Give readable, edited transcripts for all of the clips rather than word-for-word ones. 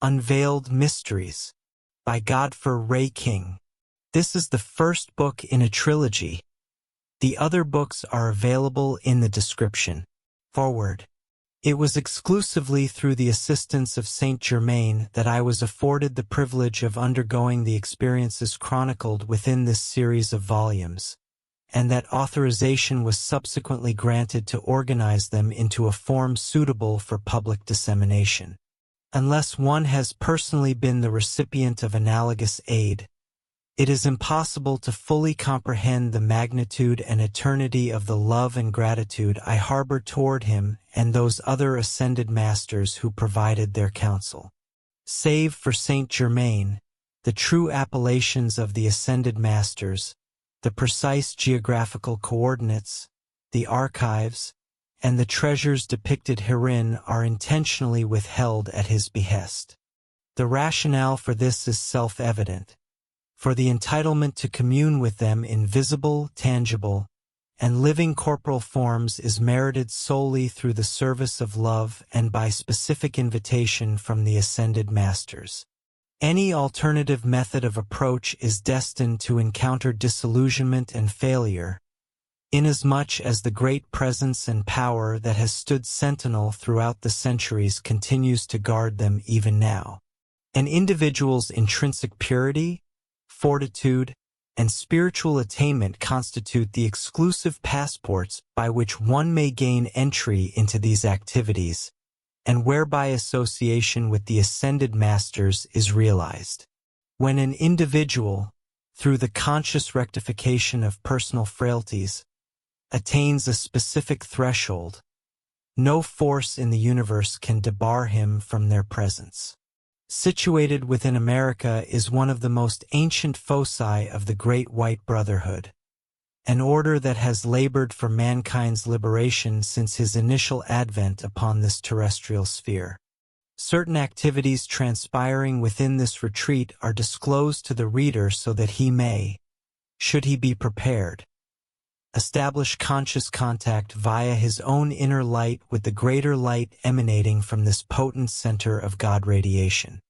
Unveiled Mysteries by Godfre. This is the first book in a trilogy. The other books are available in the description. Forward. It was exclusively through the assistance of Saint Germain that I was afforded the privilege of undergoing the experiences chronicled within this series of volumes, and that authorization was subsequently granted to organize them into a form suitable for public dissemination. Unless one has personally been the recipient of analogous aid, it is impossible to fully comprehend the magnitude and eternity of the love and gratitude I harbor toward him and those other ascended masters who provided their counsel. Save for Saint Germain, the true appellations of the ascended masters, the precise geographical coordinates, the archives, and the treasures depicted herein are intentionally withheld at his behest. The rationale for this is self-evident, for the entitlement to commune with them in visible, tangible, and living corporal forms is merited solely through the service of love and by specific invitation from the ascended masters. Any alternative method of approach is destined to encounter disillusionment and failure, inasmuch as the great presence and power that has stood sentinel throughout the centuries continues to guard them even now. An individual's intrinsic purity, fortitude, and spiritual attainment constitute the exclusive passports by which one may gain entry into these activities, and whereby association with the ascended masters is realized. When an individual, through the conscious rectification of personal frailties, attains a specific threshold, no force in the universe can debar him from their presence. Situated within America is one of the most ancient foci of the Great White Brotherhood, an order that has labored for mankind's liberation since his initial advent upon this terrestrial sphere. Certain activities transpiring within this retreat are disclosed to the reader so that he may, should he be prepared, establish conscious contact via his own inner light with the greater light emanating from this potent center of God radiation.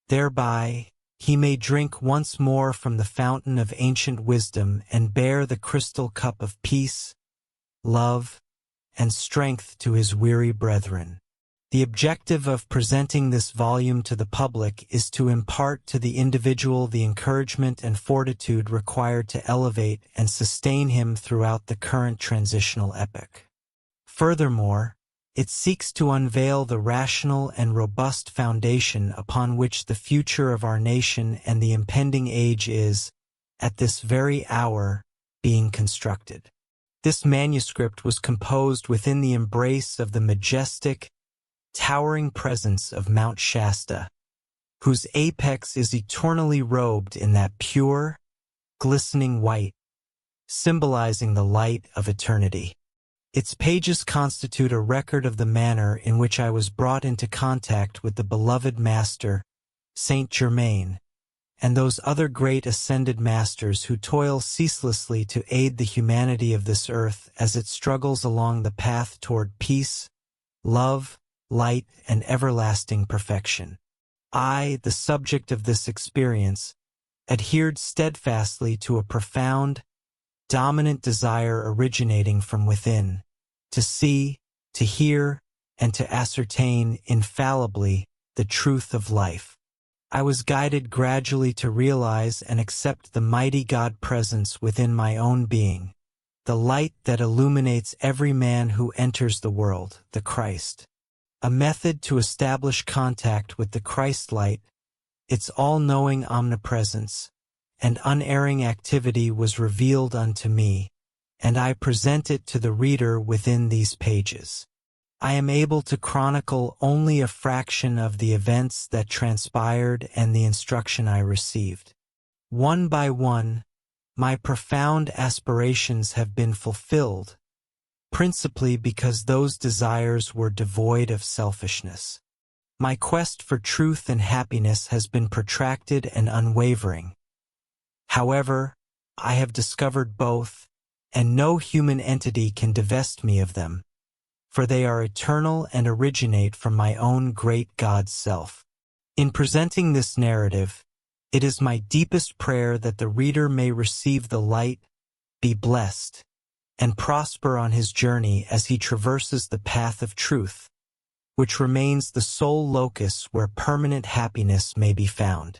Thereby, he may drink once more from the fountain of ancient wisdom and bear the crystal cup of peace, love, and strength to his weary brethren. The objective of presenting this volume to the public is to impart to the individual the encouragement and fortitude required to elevate and sustain him throughout the current transitional epoch. Furthermore, it seeks to unveil the rational and robust foundation upon which the future of our nation and the impending age is, at this very hour, being constructed. This manuscript was composed within the embrace of the majestic, towering presence of Mount Shasta, whose apex is eternally robed in that pure, glistening white, symbolizing the light of eternity. Its pages constitute a record of the manner in which I was brought into contact with the beloved Master, Saint Germain, and those other great ascended masters who toil ceaselessly to aid the humanity of this earth as it struggles along the path toward peace, love, light, and everlasting perfection. I, the subject of this experience, adhered steadfastly to a profound, dominant desire originating from within, to see, to hear, and to ascertain infallibly the truth of life. I was guided gradually to realize and accept the mighty God presence within my own being, the light that illuminates every man who enters the world, the Christ. A method to establish contact with the Christ light, its all-knowing omnipresence, and unerring activity was revealed unto me, and I present it to the reader within these pages. I am able to chronicle only a fraction of the events that transpired and the instruction I received. One by one, my profound aspirations have been fulfilled, principally because those desires were devoid of selfishness. My quest for truth and happiness has been protracted and unwavering. However, I have discovered both, and no human entity can divest me of them, for they are eternal and originate from my own great God self. In presenting this narrative, it is my deepest prayer that the reader may receive the light, be blessed, and prosper on his journey as he traverses the path of truth, which remains the sole locus where permanent happiness may be found.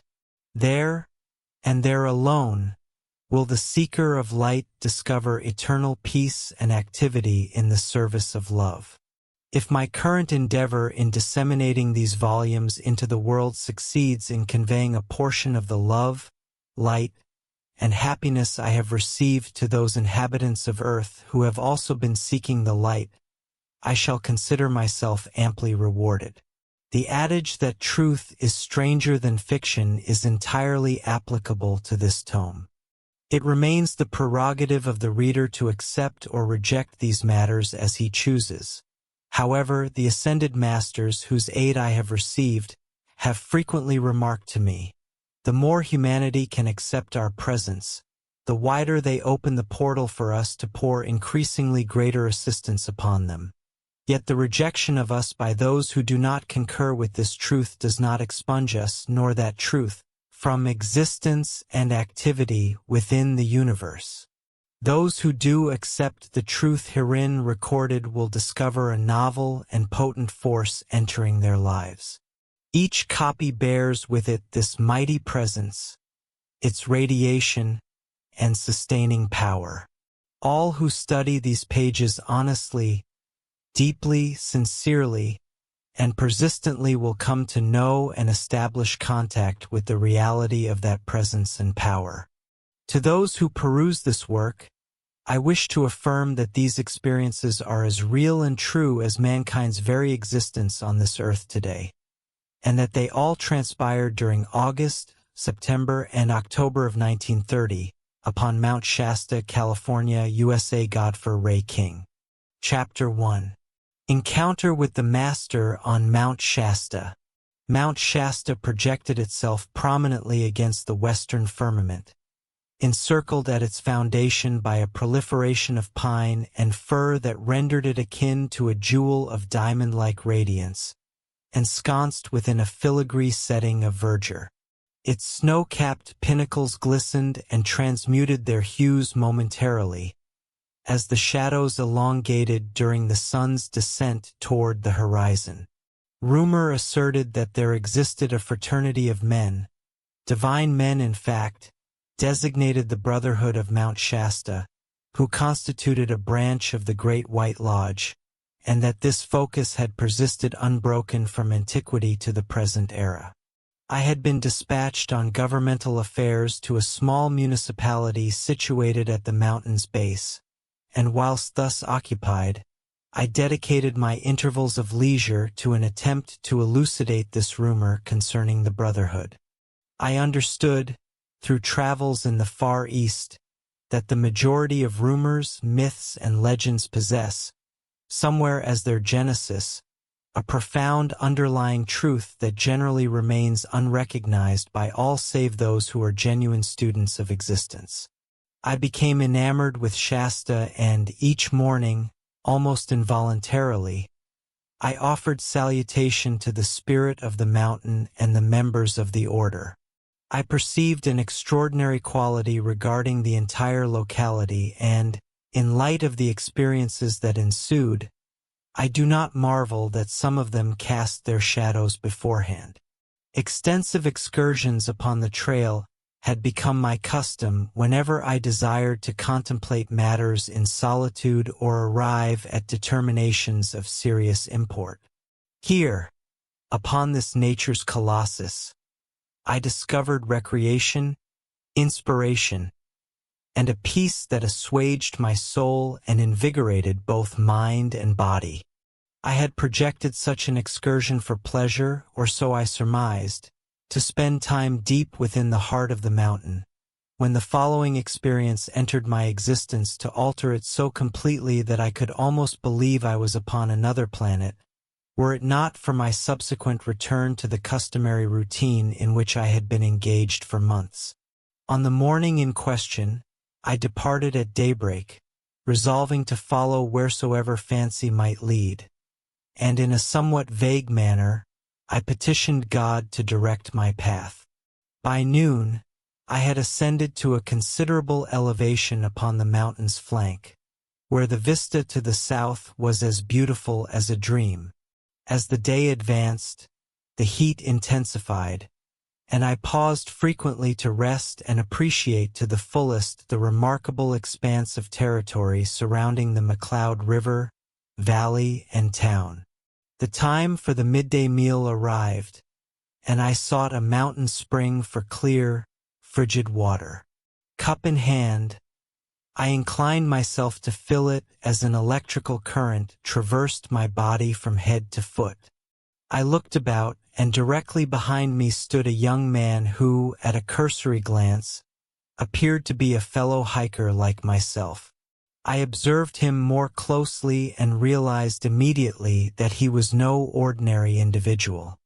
There, and there alone, will the seeker of light discover eternal peace and activity in the service of love. If my current endeavor in disseminating these volumes into the world succeeds in conveying a portion of the love, light, and happiness I have received to those inhabitants of earth who have also been seeking the light, I shall consider myself amply rewarded. The adage that truth is stranger than fiction is entirely applicable to this tome. It remains the prerogative of the reader to accept or reject these matters as he chooses. However, the ascended masters whose aid I have received have frequently remarked to me, the more humanity can accept our presence, the wider they open the portal for us to pour increasingly greater assistance upon them. Yet the rejection of us by those who do not concur with this truth does not expunge us, nor that truth, from existence and activity within the universe. Those who do accept the truth herein recorded will discover a novel and potent force entering their lives. Each copy bears with it this mighty presence, its radiation, and sustaining power. All who study these pages honestly, deeply, sincerely, and persistently will come to know and establish contact with the reality of that presence and power. To those who peruse this work, I wish to affirm that these experiences are as real and true as mankind's very existence on this earth today, and that they all transpired during August, September, and October of 1930 upon Mount Shasta, California, USA. Godfre Ray King. Chapter 1. Encounter with the Master on Mount Shasta. Mount Shasta projected itself prominently against the western firmament, encircled at its foundation by a proliferation of pine and fir that rendered it akin to a jewel of diamond-like radiance, ensconced within a filigree setting of verdure. Its snow-capped pinnacles glistened and transmuted their hues momentarily, as the shadows elongated during the sun's descent toward the horizon. Rumor asserted that there existed a fraternity of men, divine men in fact, designated the Brotherhood of Mount Shasta, who constituted a branch of the Great White Lodge, and that this focus had persisted unbroken from antiquity to the present era. I had been dispatched on governmental affairs to a small municipality situated at the mountain's base, and whilst thus occupied, I dedicated my intervals of leisure to an attempt to elucidate this rumor concerning the Brotherhood. I understood, through travels in the Far East, that the majority of rumors, myths, and legends possess, somewhere as their genesis, a profound underlying truth that generally remains unrecognized by all save those who are genuine students of existence. I became enamored with Shasta and, each morning, almost involuntarily, I offered salutation to the spirit of the mountain and the members of the order. I perceived an extraordinary quality regarding the entire locality and, in light of the experiences that ensued, I do not marvel that some of them cast their shadows beforehand. Extensive excursions upon the trail had become my custom whenever I desired to contemplate matters in solitude or arrive at determinations of serious import. Here, upon this nature's colossus, I discovered recreation, inspiration, and a peace that assuaged my soul and invigorated both mind and body. I had projected such an excursion for pleasure, or so I surmised, to spend time deep within the heart of the mountain, when the following experience entered my existence to alter it so completely that I could almost believe I was upon another planet, were it not for my subsequent return to the customary routine in which I had been engaged for months. On the morning in question, I departed at daybreak, resolving to follow wheresoever fancy might lead, and in a somewhat vague manner, I petitioned God to direct my path. By noon, I had ascended to a considerable elevation upon the mountain's flank, where the vista to the south was as beautiful as a dream. As the day advanced, the heat intensified, and I paused frequently to rest and appreciate to the fullest the remarkable expanse of territory surrounding the McCloud River, valley, and town. The time for the midday meal arrived, and I sought a mountain spring for clear, frigid water. Cup in hand, I inclined myself to fill it as an electrical current traversed my body from head to foot. I looked about, and directly behind me stood a young man who, at a cursory glance, appeared to be a fellow hiker like myself. I observed him more closely and realized immediately that he was no ordinary individual.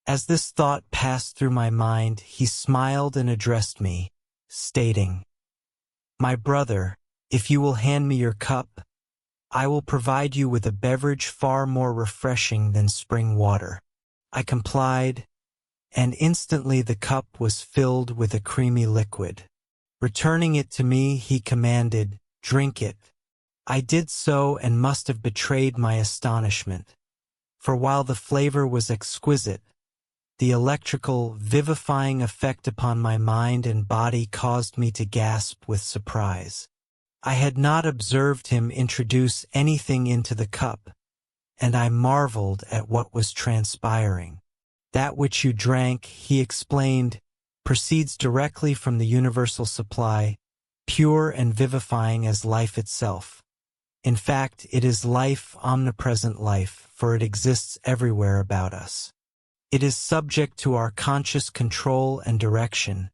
As this thought passed through my mind, he smiled and addressed me, stating, "My brother, if you will hand me your cup, I will provide you with a beverage far more refreshing than spring water." I complied, and instantly the cup was filled with a creamy liquid. Returning it to me, he commanded, "Drink it." I did so and must have betrayed my astonishment, for while the flavor was exquisite, the electrical, vivifying effect upon my mind and body caused me to gasp with surprise. I had not observed him introduce anything into the cup, and I marveled at what was transpiring. "That which you drank," he explained, "proceeds directly from the universal supply, pure and vivifying as life itself. In fact, it is life, omnipresent life, for it exists everywhere about us. It is subject to our conscious control and direction,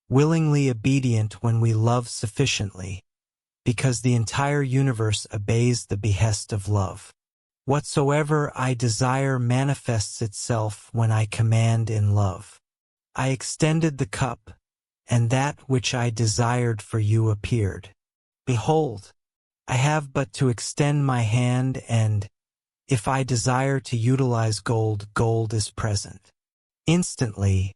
willingly obedient when we love sufficiently, because the entire universe obeys the behest of love. Whatsoever I desire manifests itself when I command in love." I extended the cup, and that which I desired for you appeared. Behold, I have but to extend my hand and, if I desire to utilize gold, gold is present. Instantly,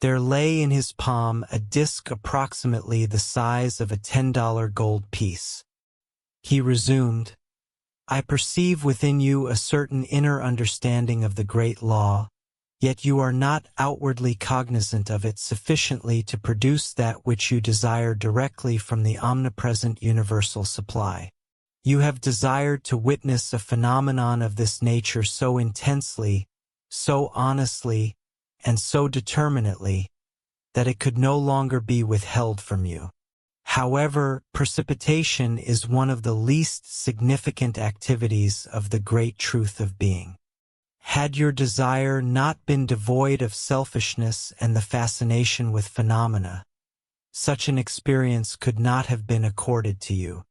there lay in his palm a disc approximately the size of a $10 gold piece. He resumed, "I perceive within you a certain inner understanding of the great law, yet you are not outwardly cognizant of it sufficiently to produce that which you desire directly from the omnipresent universal supply. You have desired to witness a phenomenon of this nature so intensely, so honestly, and so determinately, that it could no longer be withheld from you. However, precipitation is one of the least significant activities of the great truth of being. Had your desire not been devoid of selfishness and the fascination with phenomena, such an experience could not have been accorded to you.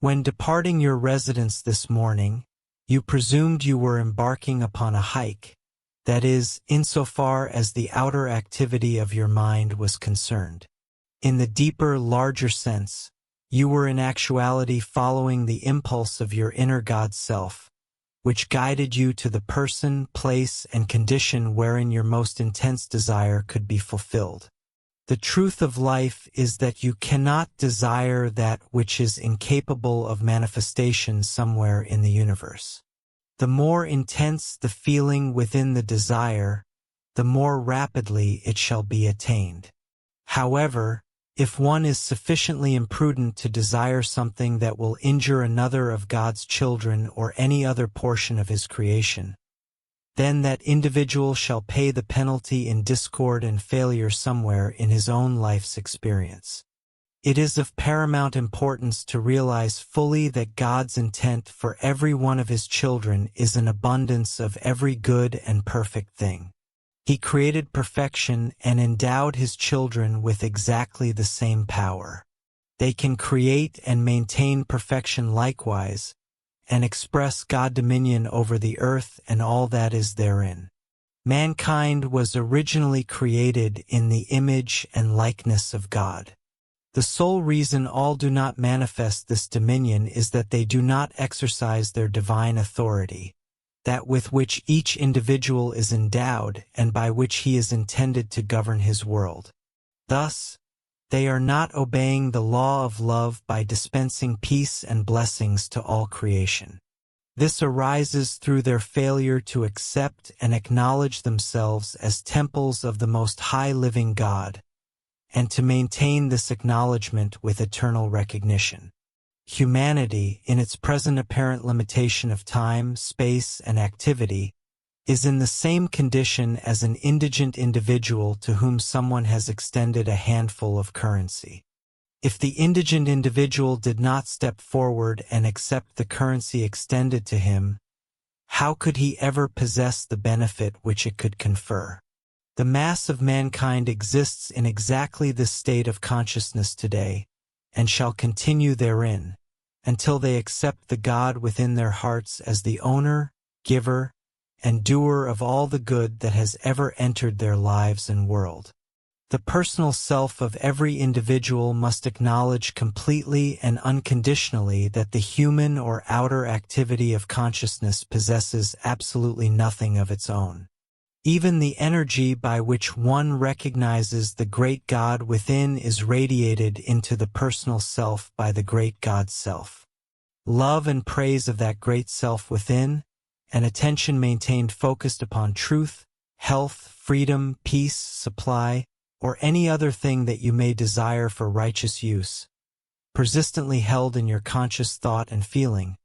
When departing your residence this morning, you presumed you were embarking upon a hike, that is, insofar as the outer activity of your mind was concerned. In the deeper, larger sense, you were in actuality following the impulse of your inner God self, which guided you to the person, place, and condition wherein your most intense desire could be fulfilled. The truth of life is that you cannot desire that which is incapable of manifestation somewhere in the universe. The more intense the feeling within the desire, the more rapidly it shall be attained. However, if one is sufficiently imprudent to desire something that will injure another of God's children or any other portion of His creation, then that individual shall pay the penalty in discord and failure somewhere in his own life's experience. It is of paramount importance to realize fully that God's intent for every one of His children is an abundance of every good and perfect thing. He created perfection and endowed His children with exactly the same power. They can create and maintain perfection likewise, and express God dominion over the earth and all that is therein. Mankind was originally created in the image and likeness of God. The sole reason all do not manifest this dominion is that they do not exercise their divine authority, that with which each individual is endowed and by which he is intended to govern his world. Thus, they are not obeying the law of love by dispensing peace and blessings to all creation. This arises through their failure to accept and acknowledge themselves as temples of the Most High Living God, and to maintain this acknowledgement with eternal recognition. Humanity, in its present apparent limitation of time, space, and activity, is in the same condition as an indigent individual to whom someone has extended a handful of currency. If the indigent individual did not step forward and accept the currency extended to him, how could he ever possess the benefit which it could confer? The mass of mankind exists in exactly this state of consciousness today, and shall continue therein, until they accept the God within their hearts as the owner, giver, and doer of all the good that has ever entered their lives and world. The personal self of every individual must acknowledge completely and unconditionally that the human or outer activity of consciousness possesses absolutely nothing of its own. Even the energy by which one recognizes the great God within is radiated into the personal self by the great God self. Love and praise of that great self within, and attention maintained focused upon truth, health, freedom, peace, supply, or any other thing that you may desire for righteous use, persistently held in your conscious thought and feeling,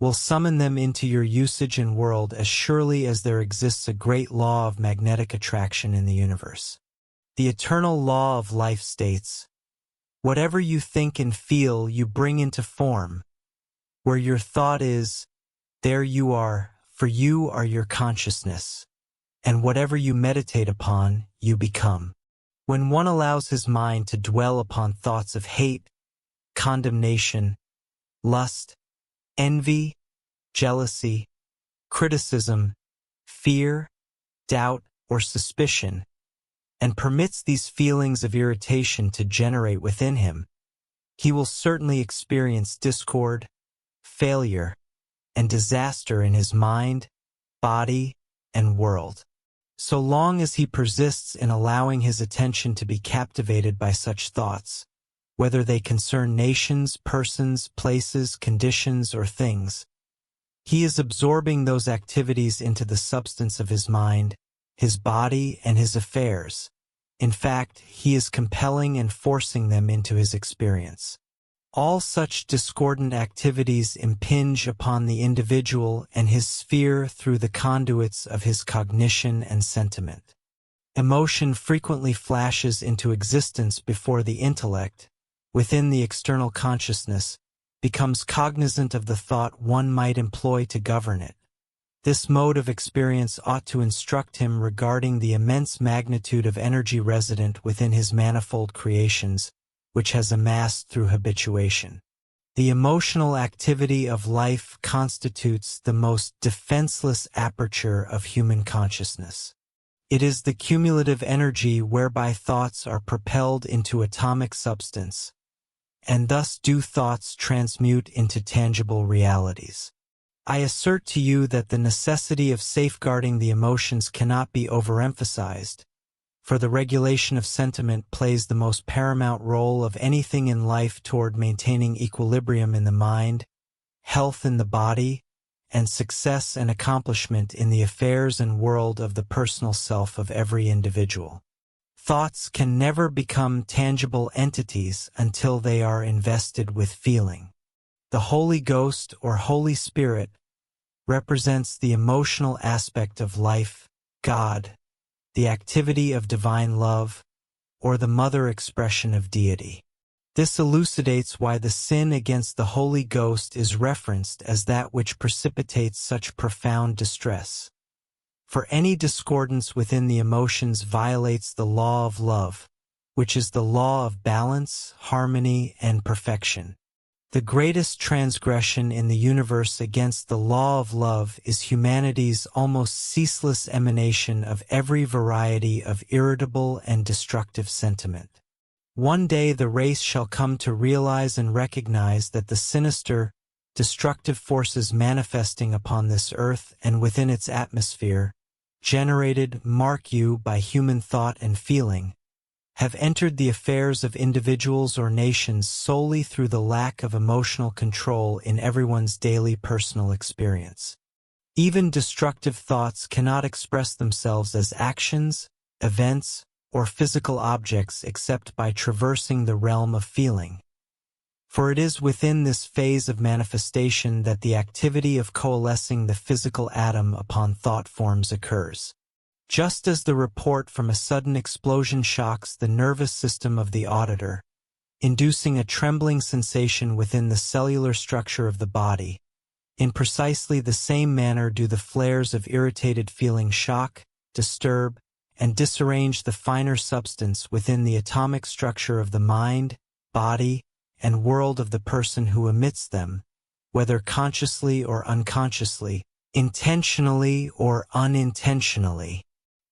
will summon them into your usage and world as surely as there exists a great law of magnetic attraction in the universe. The eternal law of life states, whatever you think and feel you bring into form. Where your thought is, there you are, for you are your consciousness, and whatever you meditate upon, you become. When one allows his mind to dwell upon thoughts of hate, condemnation, lust, envy, jealousy, criticism, fear, doubt, or suspicion, and permits these feelings of irritation to generate within him, he will certainly experience discord, failure, and disaster in his mind, body, and world. So long as he persists in allowing his attention to be captivated by such thoughts, whether they concern nations, persons, places, conditions, or things, he is absorbing those activities into the substance of his mind, his body, and his affairs. In fact, he is compelling and forcing them into his experience. All such discordant activities impinge upon the individual and his sphere through the conduits of his cognition and sentiment. Emotion frequently flashes into existence before the intellect, within the external consciousness, becomes cognizant of the thought one might employ to govern it. This mode of experience ought to instruct him regarding the immense magnitude of energy resident within his manifold creations, which has amassed through habituation. The emotional activity of life constitutes the most defenseless aperture of human consciousness. It is the cumulative energy whereby thoughts are propelled into atomic substance, and thus do thoughts transmute into tangible realities. I assert to you that the necessity of safeguarding the emotions cannot be overemphasized, for the regulation of sentiment plays the most paramount role of anything in life toward maintaining equilibrium in the mind, health in the body, and success and accomplishment in the affairs and world of the personal self of every individual. Thoughts can never become tangible entities until they are invested with feeling. The Holy Ghost or Holy Spirit represents the emotional aspect of life, God, the activity of divine love, or the mother expression of deity. This elucidates why the sin against the Holy Ghost is referenced as that which precipitates such profound distress. For any discordance within the emotions violates the law of love, which is the law of balance, harmony, and perfection. The greatest transgression in the universe against the law of love is humanity's almost ceaseless emanation of every variety of irritable and destructive sentiment. One day the race shall come to realize and recognize that the sinister, destructive forces manifesting upon this earth and within its atmosphere, generated, mark you, by human thought and feeling, have entered the affairs of individuals or nations solely through the lack of emotional control in everyone's daily personal experience. Even destructive thoughts cannot express themselves as actions, events, or physical objects except by traversing the realm of feeling. For it is within this phase of manifestation that the activity of coalescing the physical atom upon thought forms occurs. Just as the report from a sudden explosion shocks the nervous system of the auditor, inducing a trembling sensation within the cellular structure of the body, in precisely the same manner do the flares of irritated feeling shock, disturb, and disarrange the finer substance within the atomic structure of the mind, body, and world of the person who emits them, whether consciously or unconsciously, intentionally or unintentionally.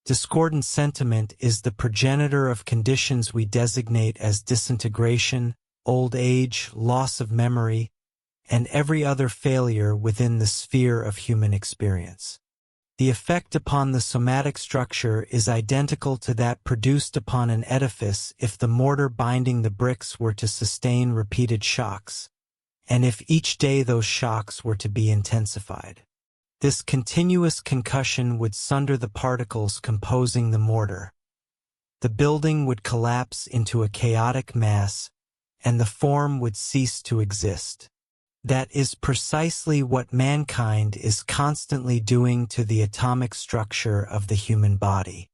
Discordant sentiment is the progenitor of conditions we designate as disintegration, old age, loss of memory, and every other failure within the sphere of human experience. The effect upon the somatic structure is identical to that produced upon an edifice if the mortar binding the bricks were to sustain repeated shocks, and if each day those shocks were to be intensified. This continuous concussion would sunder the particles composing the mortar. The building would collapse into a chaotic mass, and the form would cease to exist. That is precisely what mankind is constantly doing to the atomic structure of the human body.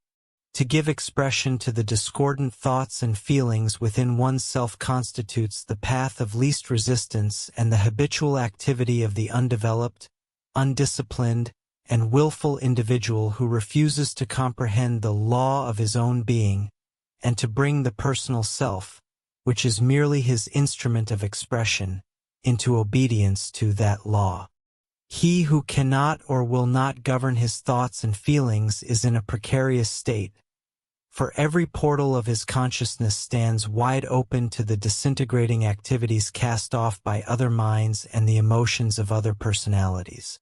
To give expression to the discordant thoughts and feelings within oneself constitutes the path of least resistance and the habitual activity of the undeveloped, undisciplined, and willful individual who refuses to comprehend the law of his own being and to bring the personal self, which is merely his instrument of expression, into obedience to that law. He who cannot or will not govern his thoughts and feelings is in a precarious state, for every portal of his consciousness stands wide open to the disintegrating activities cast off by other minds and the emotions of other personalities.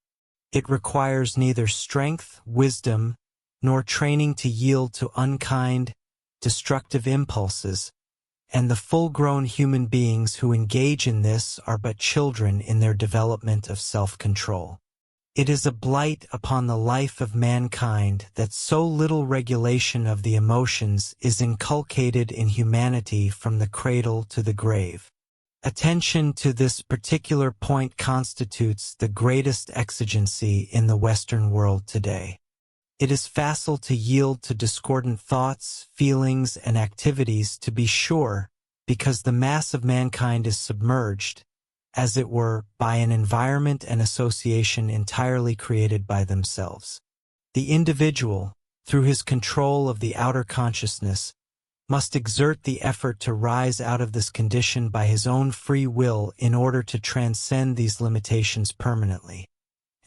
It requires neither strength, wisdom, nor training to yield to unkind, destructive impulses, and the full-grown human beings who engage in this are but children in their development of self-control. It is a blight upon the life of mankind that so little regulation of the emotions is inculcated in humanity from the cradle to the grave. Attention to this particular point constitutes the greatest exigency in the Western world today. It is facile to yield to discordant thoughts, feelings, and activities, to be sure, because the mass of mankind is submerged, as it were, by an environment and association entirely created by themselves. The individual, through his control of the outer consciousness, must exert the effort to rise out of this condition by his own free will in order to transcend these limitations permanently.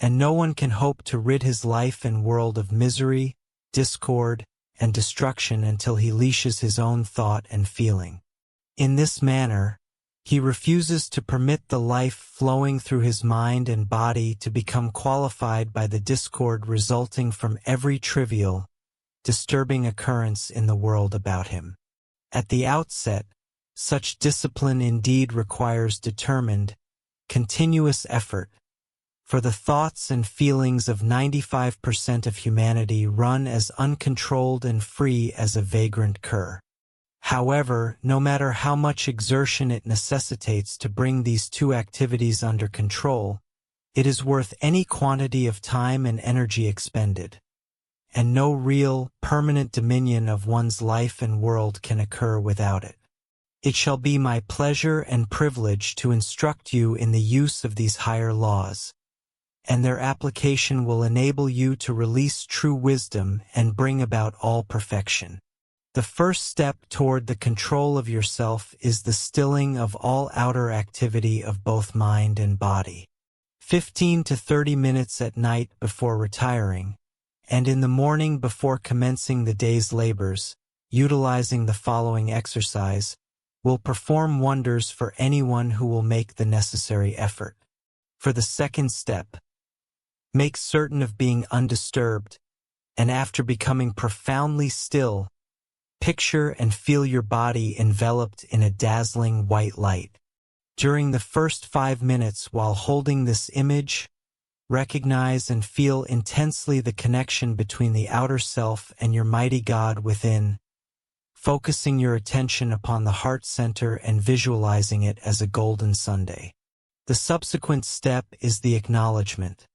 And no one can hope to rid his life and world of misery, discord, and destruction until he leashes his own thought and feeling. In this manner, he refuses to permit the life flowing through his mind and body to become qualified by the discord resulting from every trivial, disturbing occurrence in the world about him. At the outset, such discipline indeed requires determined, continuous effort, for the thoughts and feelings of 95% of humanity run as uncontrolled and free as a vagrant cur. However, no matter how much exertion it necessitates to bring these two activities under control, it is worth any quantity of time and energy expended, and no real, permanent dominion of one's life and world can occur without it. It shall be my pleasure and privilege to instruct you in the use of these higher laws, and their application will enable you to release true wisdom and bring about all perfection. The first step toward the control of yourself is the stilling of all outer activity of both mind and body. 15 to 30 minutes at night before retiring, and in the morning before commencing the day's labors, utilizing the following exercise, will perform wonders for anyone who will make the necessary effort. For the second step, make certain of being undisturbed, and after becoming profoundly still, picture and feel your body enveloped in a dazzling white light. During the first 5 minutes while holding this image, recognize and feel intensely the connection between the outer self and your mighty God within, focusing your attention upon the heart center and visualizing it as a golden Sunday. The subsequent step is the acknowledgement.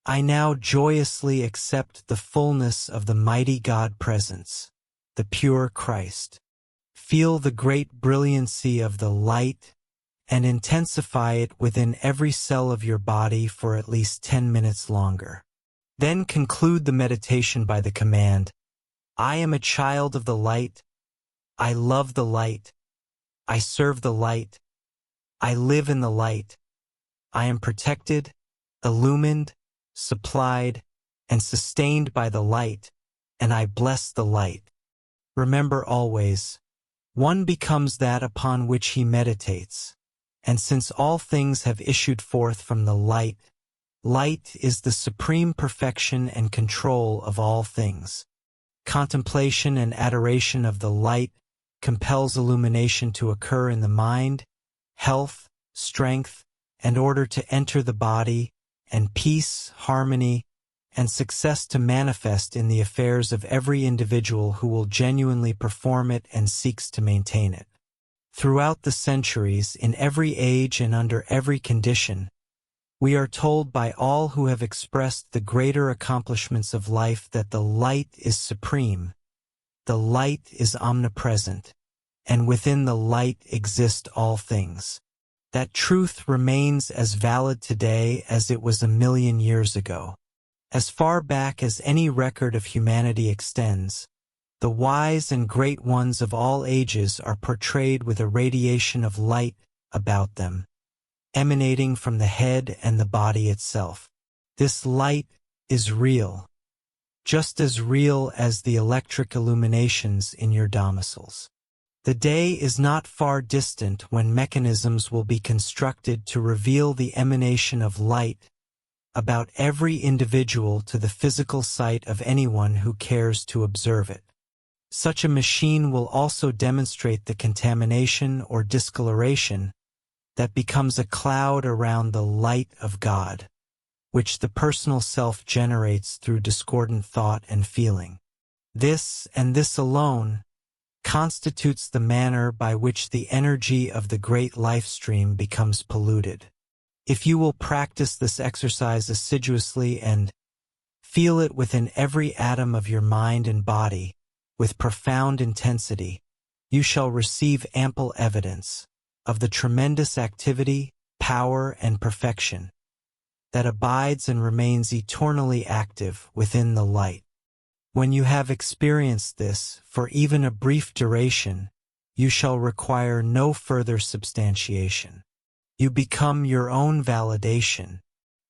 I now joyously accept the fullness of the mighty God presence, the pure Christ. Feel the great brilliancy of the light and intensify it within every cell of your body for at least 10 minutes longer. Then conclude the meditation by the command, I am a child of the light, I love the light, I serve the light, I live in the light, I am protected, illumined, supplied, and sustained by the light, and I bless the light. Remember always, one becomes that upon which he meditates. And since all things have issued forth from the light, light is the supreme perfection and control of all things. Contemplation and adoration of the light compels illumination to occur in the mind, health, strength, and order to enter the body, and peace, harmony, and success to manifest in the affairs of every individual who will genuinely perform it and seeks to maintain it. Throughout the centuries, in every age and under every condition, we are told by all who have expressed the greater accomplishments of life that the light is supreme, the light is omnipresent, and within the light exist all things. That truth remains as valid today as it was 1,000,000 years ago. As far back as any record of humanity extends, the wise and great ones of all ages are portrayed with a radiation of light about them, emanating from the head and the body itself. This light is real, just as real as the electric illuminations in your domiciles. The day is not far distant when mechanisms will be constructed to reveal the emanation of light about every individual to the physical sight of anyone who cares to observe it. Such a machine will also demonstrate the contamination or discoloration that becomes a cloud around the light of God, which the personal self generates through discordant thought and feeling. This, and this alone, constitutes the manner by which the energy of the great life stream becomes polluted. If you will practice this exercise assiduously and feel it within every atom of your mind and body, with profound intensity, you shall receive ample evidence of the tremendous activity, power, and perfection that abides and remains eternally active within the light. When you have experienced this for even a brief duration, you shall require no further substantiation. You become your own validation.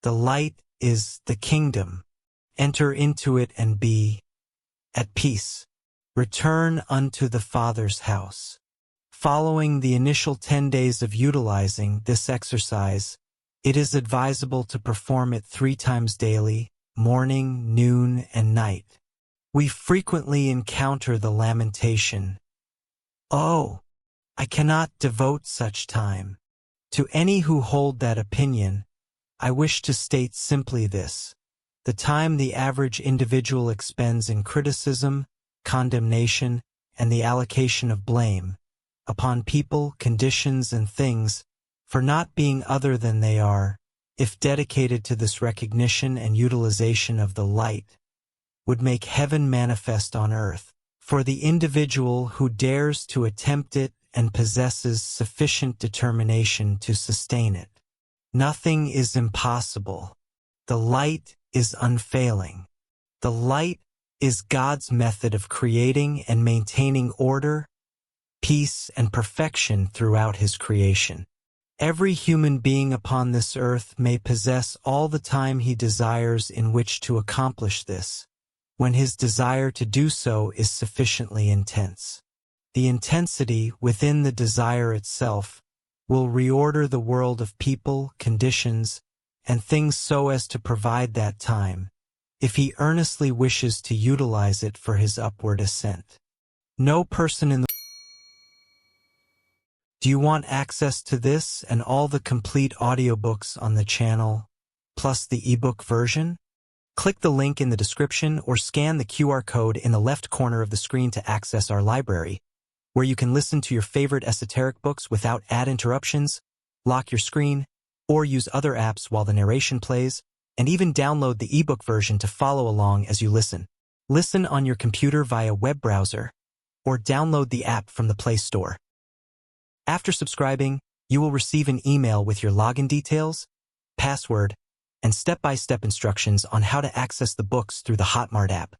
The light is the kingdom. Enter into it and be at peace. Return unto the Father's house. Following the initial 10 days of utilizing this exercise, it is advisable to perform it 3 times daily, morning, noon, and night. We frequently encounter the lamentation, "Oh, I cannot devote such time." To any who hold that opinion, I wish to state simply this: the time the average individual expends in criticism, condemnation, and the allocation of blame upon people, conditions, and things for not being other than they are, if dedicated to this recognition and utilization of the light, would make heaven manifest on earth. For the individual who dares to attempt it and possesses sufficient determination to sustain it, nothing is impossible. The light is unfailing. The light is God's method of creating and maintaining order, peace, and perfection throughout His creation. Every human being upon this earth may possess all the time he desires in which to accomplish this, when his desire to do so is sufficiently intense. The intensity within the desire itself will reorder the world of people, conditions, and things so as to provide that time, if he earnestly wishes to utilize it for his upward ascent. No person in the... Do you want access to this and all the complete audiobooks on the channel, plus the ebook version? Click the link in the description or scan the QR code in the left corner of the screen to access our library, where you can listen to your favorite esoteric books without ad interruptions, lock your screen, or use other apps while the narration plays, and even download the ebook version to follow along as you listen. Listen on your computer via web browser, or download the app from the Play Store. After subscribing, you will receive an email with your login details, password, and step-by-step instructions on how to access the books through the Hotmart app.